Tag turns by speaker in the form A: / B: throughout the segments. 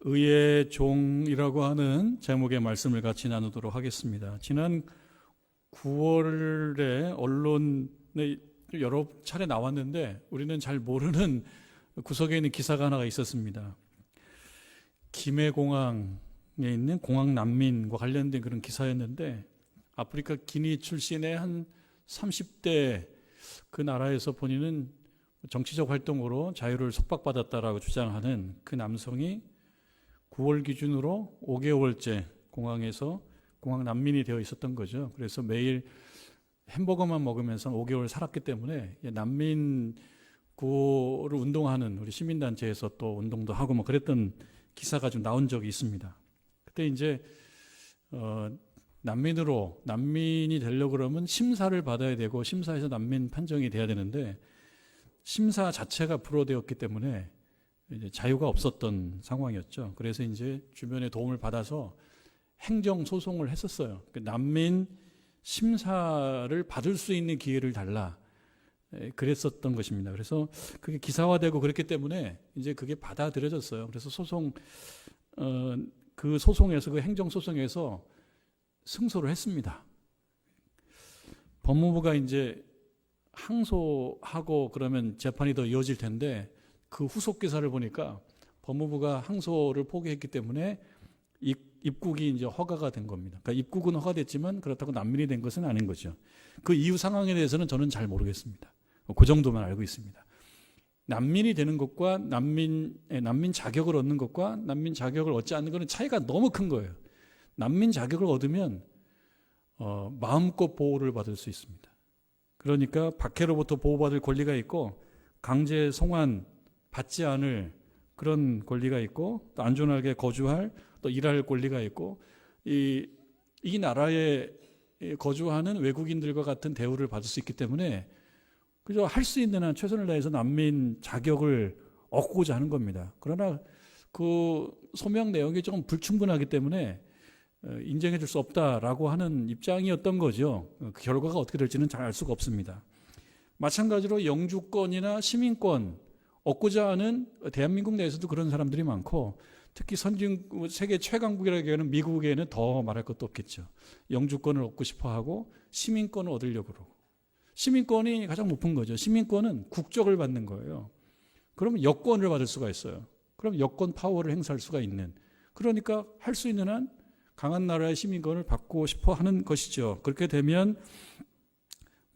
A: 의의 종이라고 하는 제목의 말씀을 같이 나누도록 하겠습니다. 지난 9월에 언론에 여러 차례 나왔는데 우리는 잘 모르는 구석에 있는 기사가 하나가 있었습니다. 김해공항에 있는 공항 난민과 관련된 그런 기사였는데, 아프리카 기니 출신의 한 30대 그 나라에서 본인은 정치적 활동으로 자유를 속박받았다라고 주장하는 그 남성이 9월 기준으로 5개월째 공항에서 공항 난민이 되어 있었던 거죠. 그래서 매일 햄버거만 먹으면서 5개월 살았기 때문에 난민 구호를 운동하는 우리 시민단체에서 또 운동도 하고 뭐 그랬던 기사가 좀 나온 적이 있습니다. 그때 이제 난민이 되려고 그러면 심사를 받아야 되고, 심사에서 난민 판정이 돼야 되는데 심사 자체가 불허되었기 때문에 이제 자유가 없었던 상황이었죠. 그래서 이제 주변의 도움을 받아서 행정 소송을 했었어요. 난민 심사를 받을 수 있는 기회를 달라, 그랬었던 것입니다. 그래서 그게 기사화되고 그랬기 때문에 이제 그게 받아들여졌어요. 그래서 그 소송에서, 그 행정 소송에서 승소를 했습니다. 법무부가 이제 항소하고 그러면 재판이 더 이어질 텐데, 그 후속 기사를 보니까 법무부가 항소를 포기했기 때문에 입국이 이제 허가가 된 겁니다. 그러니까 입국은 허가됐지만 그렇다고 난민이 된 것은 아닌 거죠. 그 이후 상황에 대해서는 저는 잘 모르겠습니다. 그 정도만 알고 있습니다. 난민이 되는 것과 난민 자격을 얻는 것과 난민 자격을 얻지 않는 것은 차이가 너무 큰 거예요. 난민 자격을 얻으면 마음껏 보호를 받을 수 있습니다. 그러니까 박해로부터 보호받을 권리가 있고, 강제 송환 받지 않을 그런 권리가 있고, 또 안전하게 거주할, 또 일할 권리가 있고, 이 나라에 거주하는 외국인들과 같은 대우를 받을 수 있기 때문에 그저 할 수 있는 한 최선을 다해서 난민 자격을 얻고자 하는 겁니다. 그러나 그 소명 내용이 조금 불충분하기 때문에 인정해 줄 수 없다라고 하는 입장이었던 거죠. 그 결과가 어떻게 될지는 잘 알 수가 없습니다. 마찬가지로 영주권이나 시민권 얻고자 하는 대한민국 내에서도 그런 사람들이 많고, 특히 세계 최강국이라고 하는 미국에는 더 말할 것도 없겠죠. 영주권을 얻고 싶어하고 시민권을 얻으려고 그러고, 시민권이 가장 높은 거죠. 시민권은 국적을 받는 거예요. 그러면 여권을 받을 수가 있어요. 그럼 여권 파워를 행사할 수가 있는, 그러니까 할 수 있는 한 강한 나라의 시민권을 받고 싶어 하는 것이죠. 그렇게 되면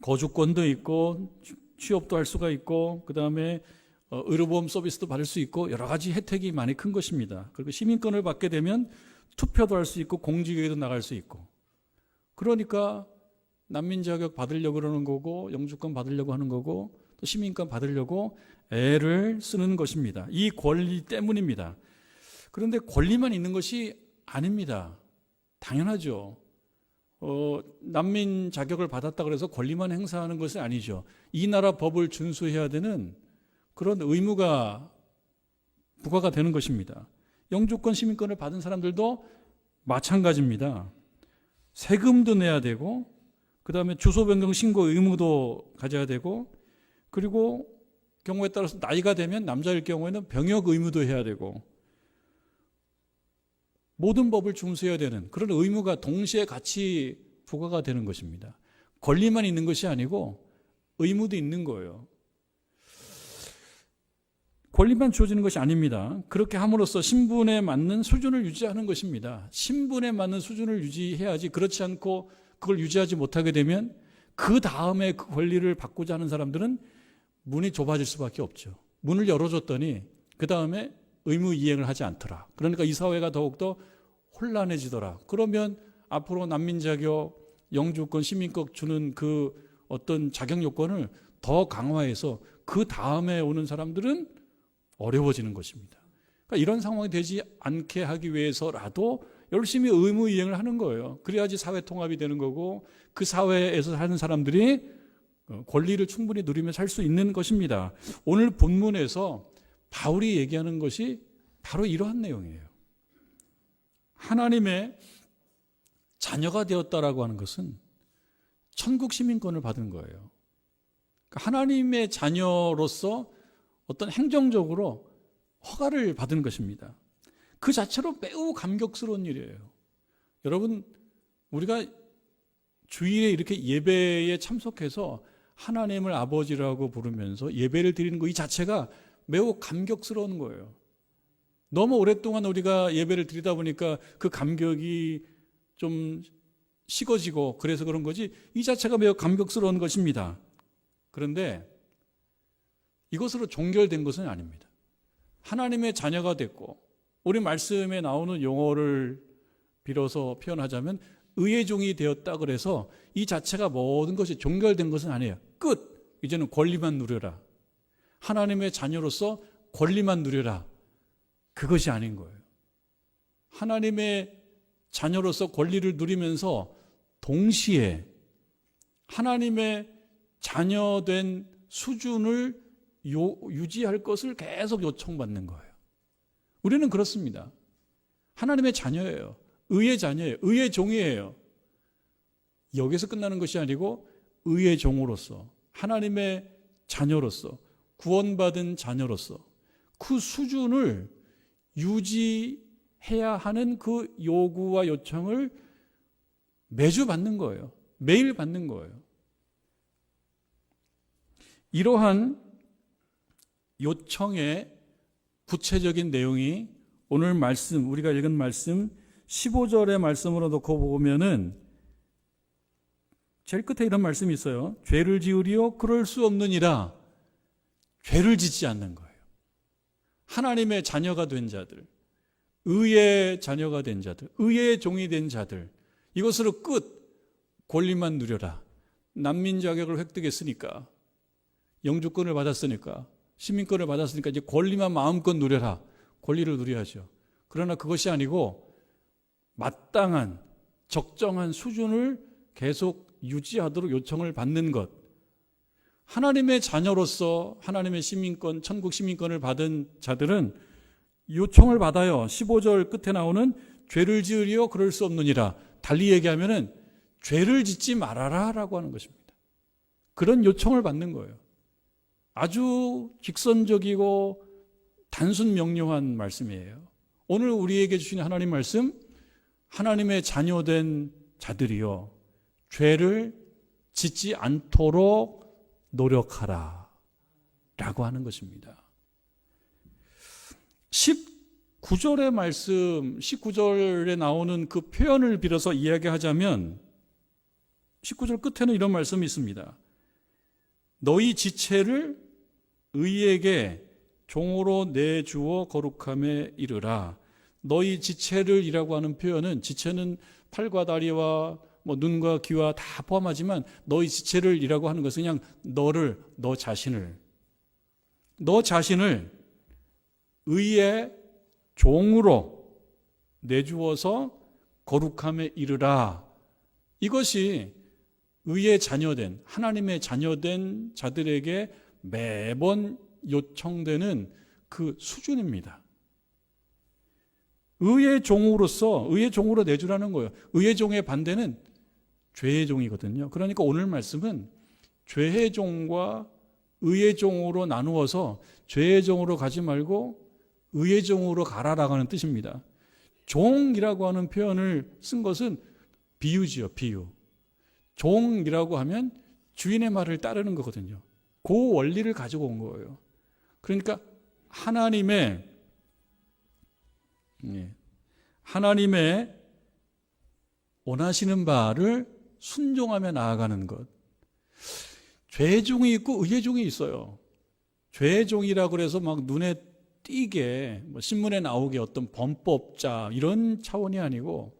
A: 거주권도 있고 취업도 할 수가 있고, 그 다음에 의료보험 서비스도 받을 수 있고, 여러 가지 혜택이 많이 큰 것입니다. 그리고 시민권을 받게 되면 투표도 할 수 있고 공직에도 나갈 수 있고, 그러니까 난민 자격 받으려고 그러는 거고, 영주권 받으려고 하는 거고, 또 시민권 받으려고 애를 쓰는 것입니다. 이 권리 때문입니다. 그런데 권리만 있는 것이 아닙니다. 당연하죠. 난민 자격을 받았다고 해서 권리만 행사하는 것은 아니죠. 이 나라 법을 준수해야 되는 그런 의무가 부과가 되는 것입니다. 영주권, 시민권을 받은 사람들도 마찬가지입니다. 세금도 내야 되고, 그 다음에 주소 변경 신고 의무도 가져야 되고, 그리고 경우에 따라서 나이가 되면 남자일 경우에는 병역 의무도 해야 되고, 모든 법을 준수해야 되는 그런 의무가 동시에 같이 부과가 되는 것입니다. 권리만 있는 것이 아니고 의무도 있는 거예요. 권리만 주어지는 것이 아닙니다. 그렇게 함으로써 신분에 맞는 수준을 유지하는 것입니다. 신분에 맞는 수준을 유지해야지, 그렇지 않고 그걸 유지하지 못하게 되면 그 다음에 그 권리를 받고자 하는 사람들은 문이 좁아질 수밖에 없죠. 문을 열어줬더니 그 다음에 의무 이행을 하지 않더라. 그러니까 이 사회가 더욱더 혼란해지더라. 그러면 앞으로 난민 자격, 영주권, 시민권 주는 그 어떤 자격 요건을 더 강화해서 그 다음에 오는 사람들은 어려워지는 것입니다. 그러니까 이런 상황이 되지 않게 하기 위해서라도 열심히 의무 이행을 하는 거예요. 그래야지 사회 통합이 되는 거고, 그 사회에서 사는 사람들이 권리를 충분히 누리며 살 수 있는 것입니다. 오늘 본문에서 바울이 얘기하는 것이 바로 이러한 내용이에요. 하나님의 자녀가 되었다라고 하는 것은 천국 시민권을 받은 거예요. 그러니까 하나님의 자녀로서 어떤 행정적으로 허가를 받은 것입니다. 그 자체로 매우 감격스러운 일이에요. 여러분, 우리가 주일에 이렇게 예배에 참석해서 하나님을 아버지라고 부르면서 예배를 드리는 거 이 자체가 매우 감격스러운 거예요. 너무 오랫동안 우리가 예배를 드리다 보니까 그 감격이 좀 식어지고 그래서 그런 거지, 이 자체가 매우 감격스러운 것입니다. 그런데 이것으로 종결된 것은 아닙니다. 하나님의 자녀가 됐고, 우리 말씀에 나오는 용어를 빌어서 표현하자면 의의 종이 되었다 그래서 이 자체가 모든 것이 종결된 것은 아니에요. 끝! 이제는 권리만 누려라. 하나님의 자녀로서 권리만 누려라. 그것이 아닌 거예요. 하나님의 자녀로서 권리를 누리면서 동시에 하나님의 자녀된 수준을 유지할 것을 계속 요청받는 거예요. 우리는 그렇습니다. 하나님의 자녀예요. 의의 자녀예요. 의의 종이에요. 여기서 끝나는 것이 아니고 의의 종으로서, 하나님의 자녀로서, 구원받은 자녀로서 그 수준을 유지해야 하는 그 요구와 요청을 매주 받는 거예요. 매일 받는 거예요. 이러한 요청의 구체적인 내용이 오늘 말씀, 우리가 읽은 말씀 15절의 말씀으로 놓고 보면은 제일 끝에 이런 말씀이 있어요. 죄를 지으리요 그럴 수 없느니라. 죄를 짓지 않는 거예요. 하나님의 자녀가 된 자들, 의의 자녀가 된 자들, 의의 종이 된 자들, 이것으로 끝. 권리만 누려라. 난민 자격을 획득했으니까, 영주권을 받았으니까, 시민권을 받았으니까 이제 권리만 마음껏 누려라. 권리를 누려야죠. 그러나 그것이 아니고 마땅한 적정한 수준을 계속 유지하도록 요청을 받는 것. 하나님의 자녀로서 하나님의 시민권, 천국 시민권을 받은 자들은 요청을 받아요. 15절 끝에 나오는 죄를 지으리요 그럴 수 없느니라. 달리 얘기하면은 죄를 짓지 말아라 라고 하는 것입니다. 그런 요청을 받는 거예요. 아주 직선적이고 단순 명료한 말씀이에요. 오늘 우리에게 주신 하나님 말씀, 하나님의 자녀된 자들이요 죄를 짓지 않도록 노력하라 라고 하는 것입니다. 19절의 말씀, 19절에 나오는 그 표현을 빌어서 이야기하자면 19절 끝에는 이런 말씀이 있습니다. 너희 지체를 의에게 종으로 내주어 거룩함에 이르라. 너희 지체를 이라고 하는 표현은, 지체는 팔과 다리와 눈과 귀와 다 포함하지만 너희 지체를 이라고 하는 것은 그냥 너를, 너 자신을 의의 종으로 내주어서 거룩함에 이르라. 이것이 의의 자녀된, 하나님의 자녀된 자들에게 매번 요청되는 그 수준입니다. 의의 종으로서, 의의 종으로 내주라는 거예요. 의의 종의 반대는 죄의 종이거든요. 그러니까 오늘 말씀은 죄의 종과 의의 종으로 나누어서 죄의 종으로 가지 말고 의의 종으로 가라라고 하는 뜻입니다. 종이라고 하는 표현을 쓴 것은 비유지요, 비유. 종이라고 하면 주인의 말을 따르는 거거든요. 그 원리를 가지고 온 거예요. 그러니까 하나님의 원하시는 바를 순종하며 나아가는 것. 죄의 종이 있고 의의 종이 있어요. 죄의 종이라고 그래서 막 눈에 띄게 신문에 나오게 어떤 범법자 이런 차원이 아니고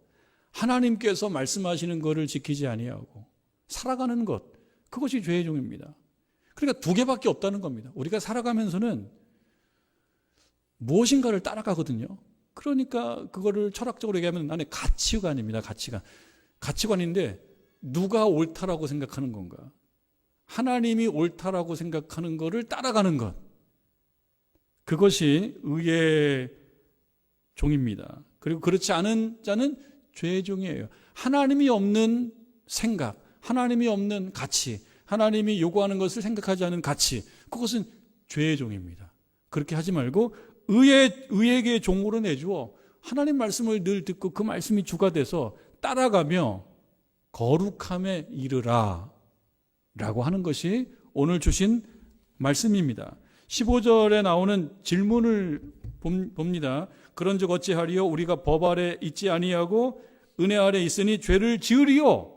A: 하나님께서 말씀하시는 것을 지키지 아니하고 살아가는 것, 그것이 죄의 종입니다. 그러니까 두 개밖에 없다는 겁니다. 우리가 살아가면서는 무엇인가를 따라가거든요. 그러니까 그거를 철학적으로 얘기하면 나는 가치관입니다. 가치관인데 누가 옳다라고 생각하는 건가? 하나님이 옳다라고 생각하는 것을 따라가는 것. 그것이 의의 종입니다. 그리고 그렇지 않은 자는 죄의 종이에요. 하나님이 없는 생각, 하나님이 없는 가치, 하나님이 요구하는 것을 생각하지 않은 가치, 그것은 죄의 종입니다. 그렇게 하지 말고 의에게 종으로 내주어 하나님 말씀을 늘 듣고 그 말씀이 주가 돼서 따라가며 거룩함에 이르라 라고 하는 것이 오늘 주신 말씀입니다. 15절에 나오는 질문을 봅니다. 그런즉 어찌하리요? 우리가 법 아래 있지 아니하고 은혜 아래 있으니 죄를 지으리요?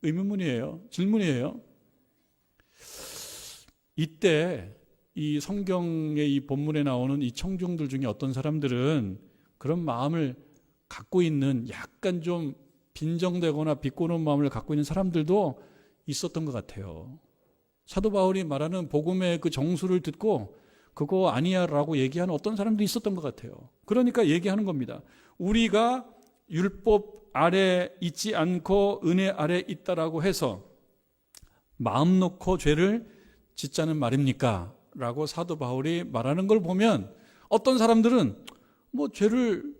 A: 의문문이에요. 질문이에요. 이때 이 성경의 이 본문에 나오는 이 청중들 중에 어떤 사람들은 그런 마음을 갖고 있는, 약간 좀 빈정되거나 비꼬는 마음을 갖고 있는 사람들도 있었던 것 같아요. 사도 바울이 말하는 복음의 그 정수를 듣고 그거 아니야 라고 얘기하는 어떤 사람도 있었던 것 같아요. 그러니까 얘기하는 겁니다. 우리가 율법 아래 있지 않고 은혜 아래 있다라고 해서 마음 놓고 죄를 짓자는 말입니까? 라고 사도 바울이 말하는 걸 보면 어떤 사람들은 뭐 죄를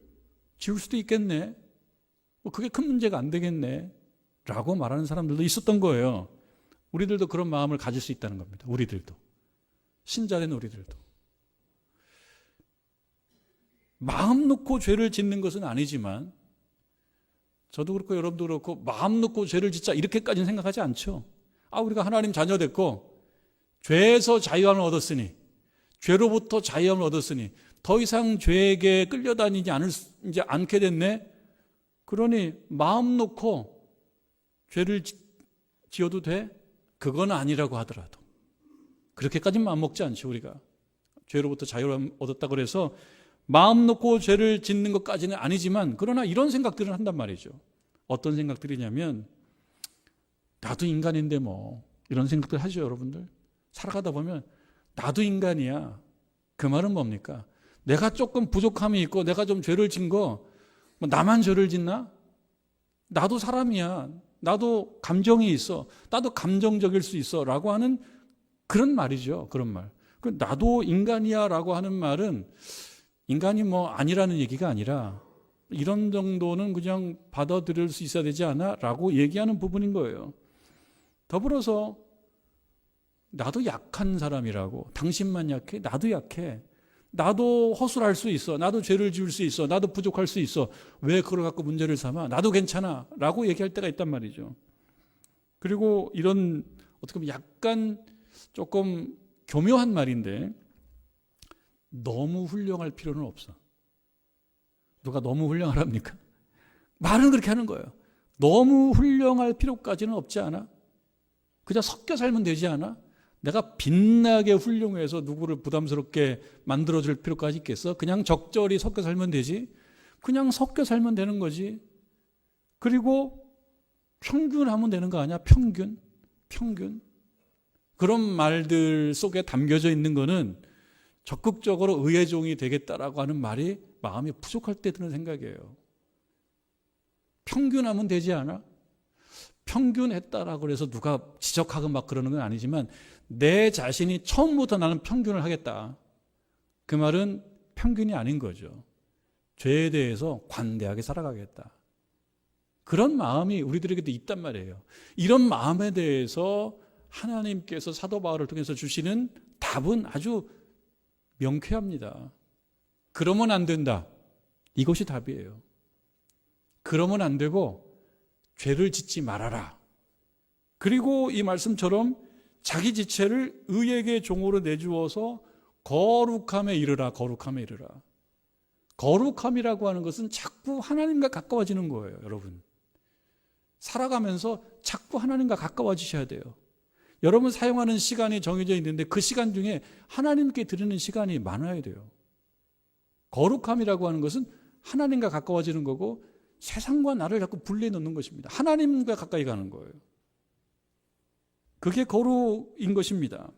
A: 지을 수도 있겠네, 뭐 그게 큰 문제가 안 되겠네 라고 말하는 사람들도 있었던 거예요. 우리들도 그런 마음을 가질 수 있다는 겁니다. 우리들도, 신자된 우리들도. 마음 놓고 죄를 짓는 것은 아니지만, 저도 그렇고 여러분도 그렇고 마음 놓고 죄를 짓자 이렇게까지는 생각하지 않죠. 우리가 하나님 자녀 됐고 죄에서 자유함을 얻었으니, 죄로부터 자유함을 얻었으니 더 이상 죄에게 끌려다니지 이제 않게 됐네. 그러니 마음 놓고 죄를 지어도 돼? 그건 아니라고 하더라도 그렇게까지는 마음 먹지 않죠. 우리가 죄로부터 자유함을 얻었다고 해서 마음 놓고 죄를 짓는 것까지는 아니지만, 그러나 이런 생각들을 한단 말이죠. 어떤 생각들이냐면, 나도 인간인데 뭐, 이런 생각들 하죠. 여러분들 살아가다 보면 나도 인간이야. 그 말은 뭡니까? 내가 조금 부족함이 있고 내가 좀 죄를 짓 거, 뭐 나만 죄를 짓나? 나도 사람이야. 나도 감정이 있어. 나도 감정적일 수 있어 라고 하는 그런 말이죠. 그런 말. 나도 인간이야 라고 하는 말은 인간이 뭐 아니라는 얘기가 아니라 이런 정도는 그냥 받아들일 수 있어야 되지 않아? 라고 얘기하는 부분인 거예요. 더불어서 나도 약한 사람이라고. 당신만 약해? 나도 약해. 나도 허술할 수 있어. 나도 죄를 지을 수 있어. 나도 부족할 수 있어. 왜 그걸 갖고 문제를 삼아? 나도 괜찮아 라고 얘기할 때가 있단 말이죠. 그리고 이런 어떻게 보면 약간 조금 교묘한 말인데, 너무 훌륭할 필요는 없어. 누가 너무 훌륭하랍니까? 말은 그렇게 하는 거예요. 너무 훌륭할 필요까지는 없지 않아? 그냥 섞여 살면 되지 않아? 내가 빛나게 훌륭해서 누구를 부담스럽게 만들어줄 필요까지 있겠어? 그냥 적절히 섞여 살면 되지? 그냥 섞여 살면 되는 거지. 그리고 평균하면 되는 거 아니야? 평균. 그런 말들 속에 담겨져 있는 거는 적극적으로 의의 종이 되겠다라고 하는 말이 마음이 부족할 때 드는 생각이에요. 평균하면 되지 않아? 평균했다라고 해서 누가 지적하고 막 그러는 건 아니지만, 내 자신이 처음부터 나는 평균을 하겠다, 그 말은 평균이 아닌 거죠. 죄에 대해서 관대하게 살아가겠다, 그런 마음이 우리들에게도 있단 말이에요. 이런 마음에 대해서 하나님께서 사도 바울을 통해서 주시는 답은 아주 명쾌합니다. 그러면 안 된다, 이것이 답이에요. 그러면 안 되고 죄를 짓지 말아라. 그리고 이 말씀처럼 자기 지체를 의에게 종으로 내주어서 거룩함에 이르라. 거룩함에 이르라. 거룩함이라고 하는 것은 자꾸 하나님과 가까워지는 거예요. 여러분, 살아가면서 자꾸 하나님과 가까워지셔야 돼요. 여러분 사용하는 시간이 정해져 있는데 그 시간 중에 하나님께 드리는 시간이 많아야 돼요. 거룩함이라고 하는 것은 하나님과 가까워지는 거고, 세상과 나를 자꾸 분리해 놓는 것입니다. 하나님과 가까이 가는 거예요. 그게 거룩인 것입니다.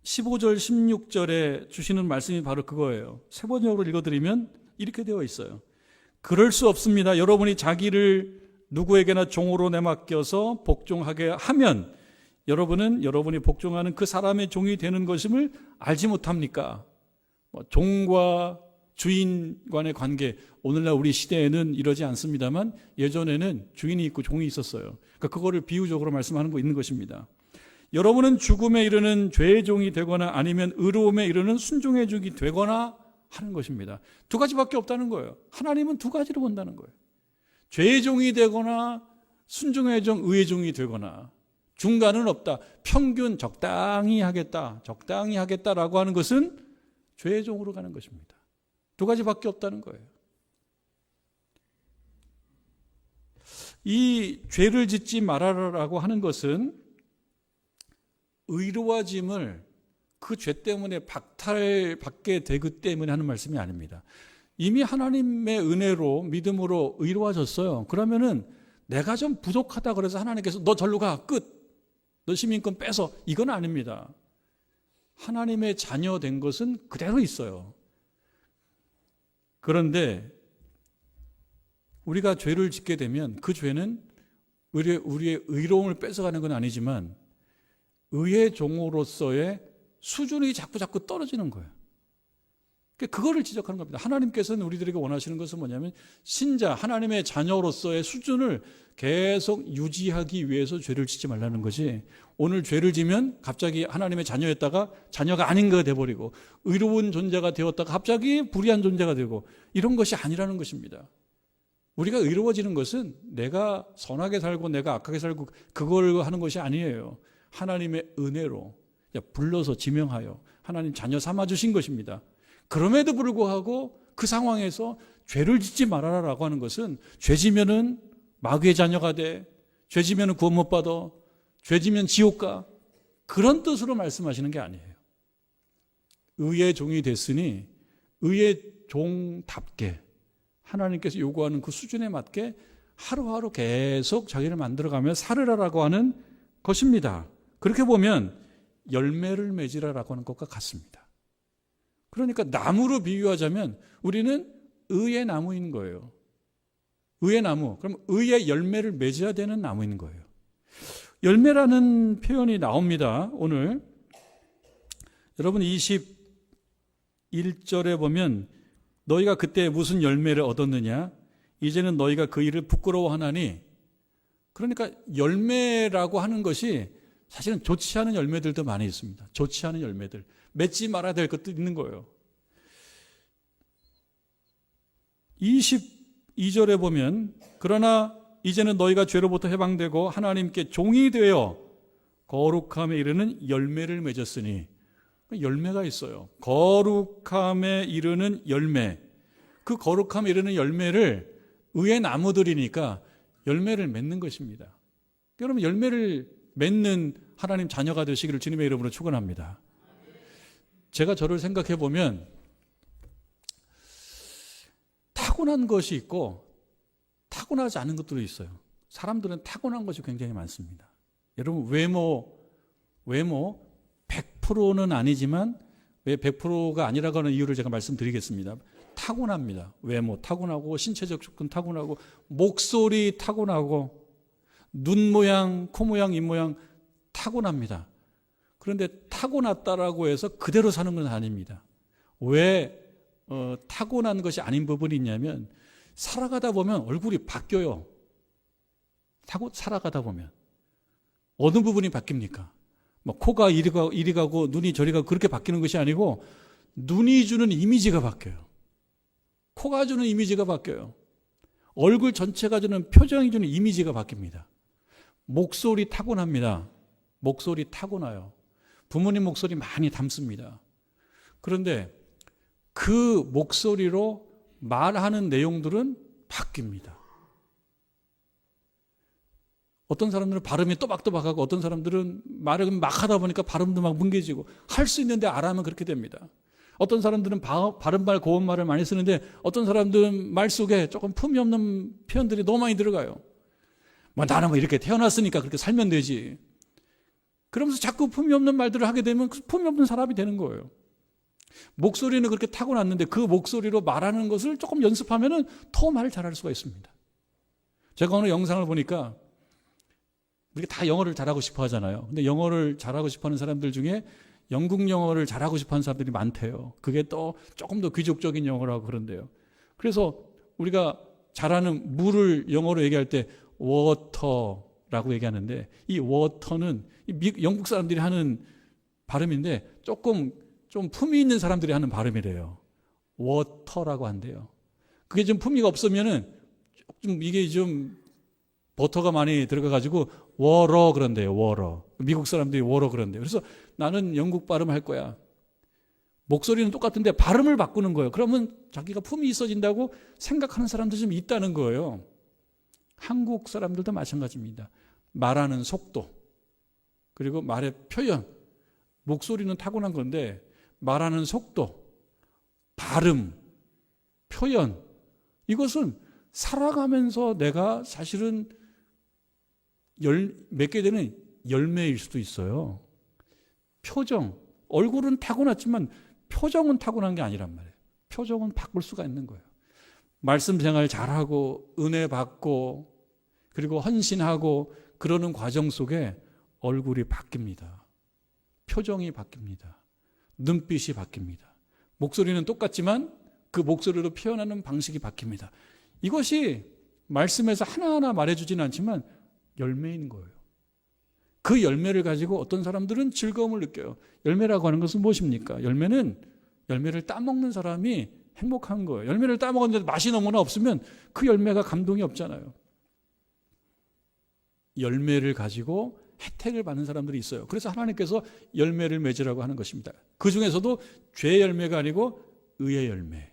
A: 15절 16절에 주시는 말씀이 바로 그거예요. 세 번역으로 읽어드리면 이렇게 되어 있어요. 그럴 수 없습니다. 여러분이 자기를 누구에게나 종으로 내맡겨서 복종하게 하면 여러분은 여러분이 복종하는 그 사람의 종이 되는 것임을 알지 못합니까? 종과 주인 간의 관계, 오늘날 우리 시대에는 이러지 않습니다만 예전에는 주인이 있고 종이 있었어요. 그러니까 그거를 비유적으로 말씀하는 거 있는 것입니다. 여러분은 죽음에 이르는 죄의 종이 되거나 아니면 의로움에 이르는 순종의 종이 되거나 하는 것입니다. 두 가지밖에 없다는 거예요. 하나님은 두 가지로 본다는 거예요. 죄의 종이 되거나 순종의 종, 의의 종이 되거나 중간은 없다. 평균 적당히 하겠다라고 하는 것은 죄의 종으로 가는 것입니다. 두 가지밖에 없다는 거예요. 이 죄를 짓지 말아라라고 하는 것은 의로워짐을 그 죄 때문에 박탈받게 되기 때문에 하는 말씀이 아닙니다. 이미 하나님의 은혜로 믿음으로 의로워졌어요. 그러면은 내가 좀 부족하다 그래서 하나님께서 너 절로 가, 끝. 너 시민권 뺏어. 이건 아닙니다. 하나님의 자녀 된 것은 그대로 있어요. 그런데 우리가 죄를 짓게 되면 그 죄는 우리의 의로움을 뺏어가는 건 아니지만 의의 종으로서의 수준이 자꾸 떨어지는 거예요. 그거를 지적하는 겁니다. 하나님께서는 우리들에게 원하시는 것은 뭐냐면 신자, 하나님의 자녀로서의 수준을 계속 유지하기 위해서 죄를 짓지 말라는 거지, 오늘 죄를 지면 갑자기 하나님의 자녀였다가 자녀가 아닌 거가 돼버리고 의로운 존재가 되었다가 갑자기 불의한 존재가 되고 이런 것이 아니라는 것입니다. 우리가 의로워지는 것은 내가 선하게 살고 내가 악하게 살고 그걸 하는 것이 아니에요. 하나님의 은혜로 불러서 지명하여 하나님 자녀 삼아주신 것입니다. 그럼에도 불구하고 그 상황에서 죄를 짓지 말아라라고 하는 것은 죄지면은 마귀의 자녀가 돼, 죄지면은 구원 못 받아, 죄지면 지옥 가, 그런 뜻으로 말씀하시는 게 아니에요. 의의 종이 됐으니 의의 종답게 하나님께서 요구하는 그 수준에 맞게 하루하루 계속 자기를 만들어가며 살으라라고 하는 것입니다. 그렇게 보면 열매를 맺으라라고 하는 것과 같습니다. 그러니까 나무로 비유하자면 우리는 의의 나무인 거예요. 의의 나무. 그럼 의의 열매를 맺어야 되는 나무인 거예요. 열매라는 표현이 나옵니다. 오늘 여러분 21절에 보면 너희가 그때 무슨 열매를 얻었느냐? 이제는 너희가 그 일을 부끄러워하나니. 그러니까 열매라고 하는 것이 사실은 좋지 않은 열매들도 많이 있습니다. 좋지 않은 열매들. 맺지 말아야 될 것도 있는 거예요. 22절에 보면 그러나 이제는 너희가 죄로부터 해방되고 하나님께 종이 되어 거룩함에 이르는 열매를 맺었으니, 열매가 있어요. 거룩함에 이르는 열매. 그 거룩함에 이르는 열매를 의의 나무들이니까 열매를 맺는 것입니다. 여러분 열매를 맺는 하나님 자녀가 되시기를 주님의 이름으로 축원합니다. 제가 저를 생각해 보면 타고난 것이 있고 타고나지 않은 것들이 있어요. 사람들은 타고난 것이 굉장히 많습니다. 여러분 외모 100%는 아니지만 왜 100%가 아니라고 하는 이유를 제가 말씀드리겠습니다. 타고납니다. 외모 타고나고 신체적 조건 타고나고 목소리 타고나고 눈 모양, 코 모양, 입 모양 타고납니다. 그런데 타고났다라고 해서 그대로 사는 건 아닙니다. 왜 타고난 것이 아닌 부분이 있냐면 살아가다 보면 얼굴이 바뀌어요. 살아가다 보면 어느 부분이 바뀝니까? 코가 이리 가고 눈이 저리 가고 그렇게 바뀌는 것이 아니고 눈이 주는 이미지가 바뀌어요. 코가 주는 이미지가 바뀌어요. 얼굴 전체가 주는 표정이 주는 이미지가 바뀝니다. 목소리 타고납니다. 목소리 타고나요. 부모님 목소리 많이 닮습니다. 그런데 그 목소리로 말하는 내용들은 바뀝니다. 어떤 사람들은 발음이 또박또박하고 어떤 사람들은 말을 막 하다 보니까 발음도 막 뭉개지고 할 수 있는데 안 하면 그렇게 됩니다. 어떤 사람들은 바른말 고운말을 많이 쓰는데 어떤 사람들은 말 속에 조금 품이 없는 표현들이 너무 많이 들어가요. 나는 이렇게 태어났으니까 그렇게 살면 되지. 그러면서 자꾸 품이 없는 말들을 하게 되면 품이 없는 사람이 되는 거예요. 목소리는 그렇게 타고났는데 그 목소리로 말하는 것을 조금 연습하면 더 말을 잘할 수가 있습니다. 제가 어느 영상을 보니까 우리가 다 영어를 잘하고 싶어 하잖아요. 근데 영어를 잘하고 싶어 하는 사람들 중에 영국 영어를 잘하고 싶어 하는 사람들이 많대요. 그게 또 조금 더 귀족적인 영어라고 그런데요. 그래서 우리가 잘하는 물을 영어로 얘기할 때 워터, 워터라고 얘기하는데 이 워터는 영국 사람들이 하는 발음인데 조금 좀 품위 있는 사람들이 하는 발음이래요. 워터라고 한대요. 그게 좀 품위가 없으면은 좀 이게 좀 버터가 많이 들어가가지고 워러 그런대요. 워러. 미국 사람들이 워러 그런대요. 그래서 나는 영국 발음 할 거야. 목소리는 똑같은데 발음을 바꾸는 거예요. 그러면 자기가 품이 있어진다고 생각하는 사람도 좀 있다는 거예요. 한국 사람들도 마찬가지입니다. 말하는 속도, 그리고 말의 표현, 목소리는 타고난 건데 말하는 속도, 발음, 표현, 이것은 살아가면서 내가 사실은 맺게 되는 열매일 수도 있어요. 표정, 얼굴은 타고났지만 표정은 타고난 게 아니란 말이에요. 표정은 바꿀 수가 있는 거예요. 말씀 생활 잘하고 은혜 받고 그리고 헌신하고 그러는 과정 속에 얼굴이 바뀝니다. 표정이 바뀝니다. 눈빛이 바뀝니다. 목소리는 똑같지만 그 목소리로 표현하는 방식이 바뀝니다. 이것이 말씀에서 하나하나 말해주지는 않지만 열매인 거예요. 그 열매를 가지고 어떤 사람들은 즐거움을 느껴요. 열매라고 하는 것은 무엇입니까? 열매는 열매를 따먹는 사람이 행복한 거예요. 열매를 따먹었는데 맛이 너무나 없으면 그 열매가 감동이 없잖아요. 열매를 가지고 혜택을 받는 사람들이 있어요. 그래서 하나님께서 열매를 맺으라고 하는 것입니다. 그 중에서도 죄의 열매가 아니고 의의 열매.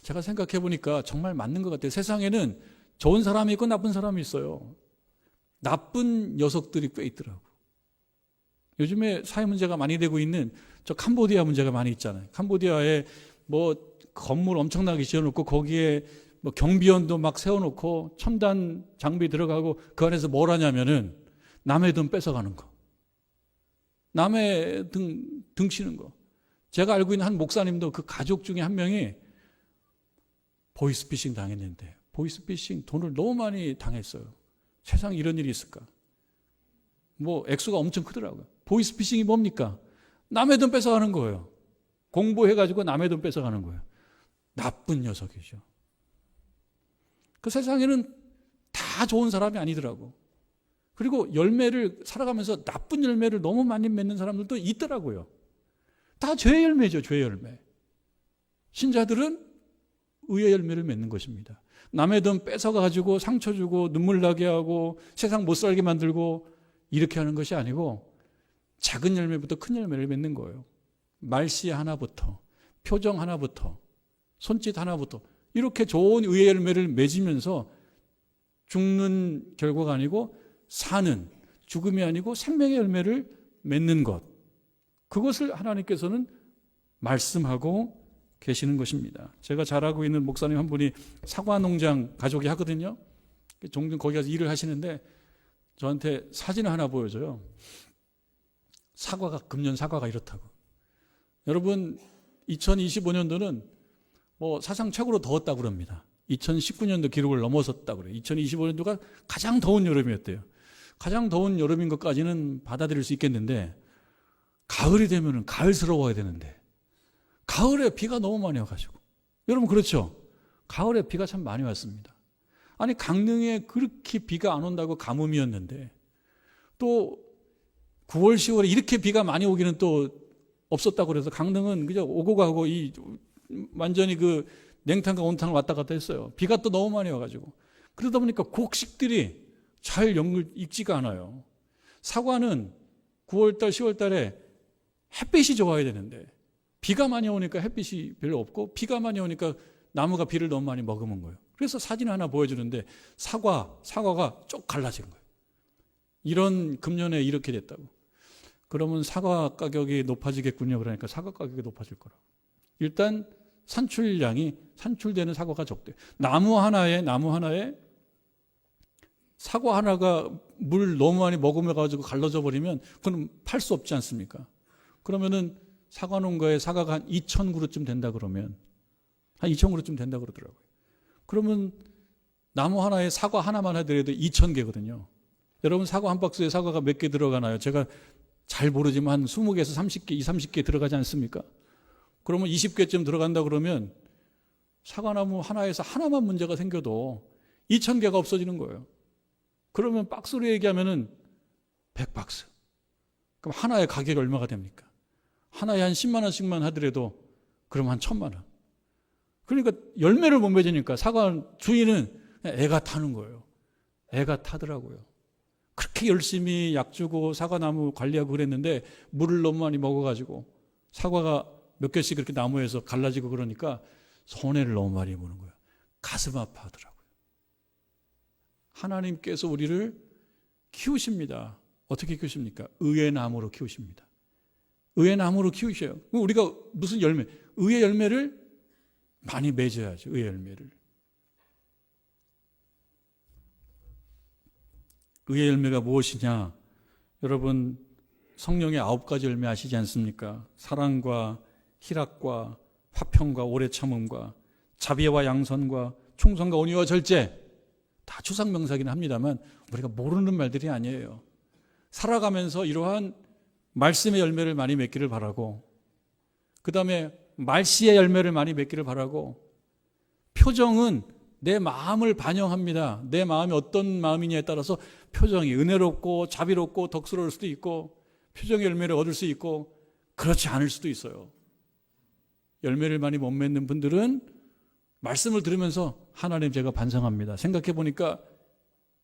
A: 제가 생각해 보니까 정말 맞는 것 같아요. 세상에는 좋은 사람이 있고 나쁜 사람이 있어요. 나쁜 녀석들이 꽤 있더라고. 요즘에 사회 문제가 많이 되고 있는 저 캄보디아 문제가 많이 있잖아요. 캄보디아에 뭐 건물 엄청나게 지어놓고 거기에 뭐 경비원도 막 세워놓고 첨단 장비 들어가고 그 안에서 뭘 하냐면은 남의 돈 뺏어가는 거. 남의 등 치는 거. 제가 알고 있는 한 목사님도 그 가족 중에 한 명이 보이스피싱 당했는데 보이스피싱 돈을 너무 많이 당했어요. 세상에 이런 일이 있을까? 뭐 액수가 엄청 크더라고요. 보이스피싱이 뭡니까? 남의 돈 뺏어가는 거예요. 공부해가지고 남의 돈 뺏어가는 거예요. 나쁜 녀석이죠. 그 세상에는 다 좋은 사람이 아니더라고. 그리고 열매를 살아가면서 나쁜 열매를 너무 많이 맺는 사람들도 있더라고요. 다 죄의 열매죠. 죄의 열매. 신자들은 의의 열매를 맺는 것입니다. 남의 돈 뺏어가지고 상처 주고 눈물 나게 하고 세상 못 살게 만들고 이렇게 하는 것이 아니고 작은 열매부터 큰 열매를 맺는 거예요. 말씨 하나부터 표정 하나부터 손짓 하나부터 이렇게 좋은 의의 열매를 맺으면서 죽는 결과가 아니고 사는, 죽음이 아니고 생명의 열매를 맺는 것, 그것을 하나님께서는 말씀하고 계시는 것입니다. 제가 잘 알고 있는 목사님 한 분이 사과 농장 가족이 하거든요. 종종 거기 가서 일을 하시는데 저한테 사진을 하나 보여줘요. 사과가, 금년 사과가 이렇다고. 여러분 2025년도는 뭐 사상 최고로 더웠다고 그럽니다. 2019년도 기록을 넘어섰다고 그래요. 2025년도가 가장 더운 여름이었대요. 가장 더운 여름인 것까지는 받아들일 수 있겠는데 가을이 되면은 가을스러워야 되는데 가을에 비가 너무 많이 와가지고 여러분 그렇죠? 가을에 비가 참 많이 왔습니다. 아니 강릉에 그렇게 비가 안 온다고 가뭄이었는데 또 9월 10월에 이렇게 비가 많이 오기는 또 없었다고 그래서 강릉은 그저 오고 가고 이 완전히 그 냉탕과 온탕을 왔다 갔다 했어요. 비가 또 너무 많이 와가지고 그러다 보니까 곡식들이 잘 익지가 않아요. 사과는 9월달 10월달에 햇빛이 좋아야 되는데 비가 많이 오니까 햇빛이 별로 없고 비가 많이 오니까 나무가 비를 너무 많이 머금은 거예요. 그래서 사진 하나 보여주는데 사과가 쭉 갈라진 거예요. 이런 금년에 이렇게 됐다고. 그러면 사과 가격이 높아지겠군요. 그러니까 사과 가격이 높아질 거라고. 일단 산출되는 사과가 적대요. 나무 하나에 사과 하나가 물 너무 많이 머금어가지고 갈라져 버리면 그건 팔 수 없지 않습니까? 그러면은 사과 농가에 사과가 한 2,000그루쯤 된다 그러면 한 2,000그루쯤 된다 그러더라고요. 그러면 나무 하나에 사과 하나만 하더라도 2,000개거든요. 여러분 사과 한 박스에 사과가 몇 개 들어가나요? 제가 잘 모르지만 한 20개에서 30개, 30개 들어가지 않습니까? 그러면 20개쯤 들어간다 그러면 사과나무 하나에서 하나만 문제가 생겨도 2,000개가 없어지는 거예요. 그러면 박스로 얘기하면은 100박스. 그럼 하나의 가격이 얼마가 됩니까? 하나에 한 10만 원씩만 하더라도 그럼 한 1,000만 원. 그러니까 열매를 못 맺으니까 사과 주인은 애가 타는 거예요. 애가 타더라고요. 그렇게 열심히 약 주고 사과나무 관리하고 그랬는데 물을 너무 많이 먹어가지고 사과가 몇 개씩 그렇게 나무에서 갈라지고 그러니까 손해를 너무 많이 보는 거예요. 가슴 아파하더라고요. 하나님께서 우리를 키우십니다. 어떻게 키우십니까? 의의 나무로 키우십니다. 의의 나무로 키우셔요. 우리가 무슨 열매? 의의 열매를 많이 맺어야죠. 의의 열매를. 의의 열매가 무엇이냐? 여러분 성령의 9가지 열매 아시지 않습니까? 사랑과 희락과 화평과 오래 참음과 자비와 양선과 충성과 온유와 절제. 다 추상명사긴 합니다만 우리가 모르는 말들이 아니에요. 살아가면서 이러한 말씀의 열매를 많이 맺기를 바라고, 그 다음에 말씨의 열매를 많이 맺기를 바라고, 표정은 내 마음을 반영합니다. 내 마음이 어떤 마음이냐에 따라서 표정이 은혜롭고 자비롭고 덕스러울 수도 있고 표정의 열매를 얻을 수 있고 그렇지 않을 수도 있어요. 열매를 많이 못 맺는 분들은 말씀을 들으면서 하나님 제가 반성합니다. 생각해 보니까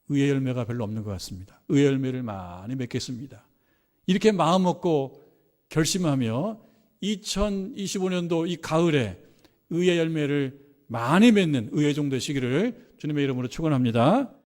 A: 의의 열매가 별로 없는 것 같습니다. 의의 열매를 많이 맺겠습니다. 이렇게 마음 먹고 결심하며 2025년도 이 가을에 의의 열매를 많이 맺는 의의 종 되시기를 주님의 이름으로 축원합니다.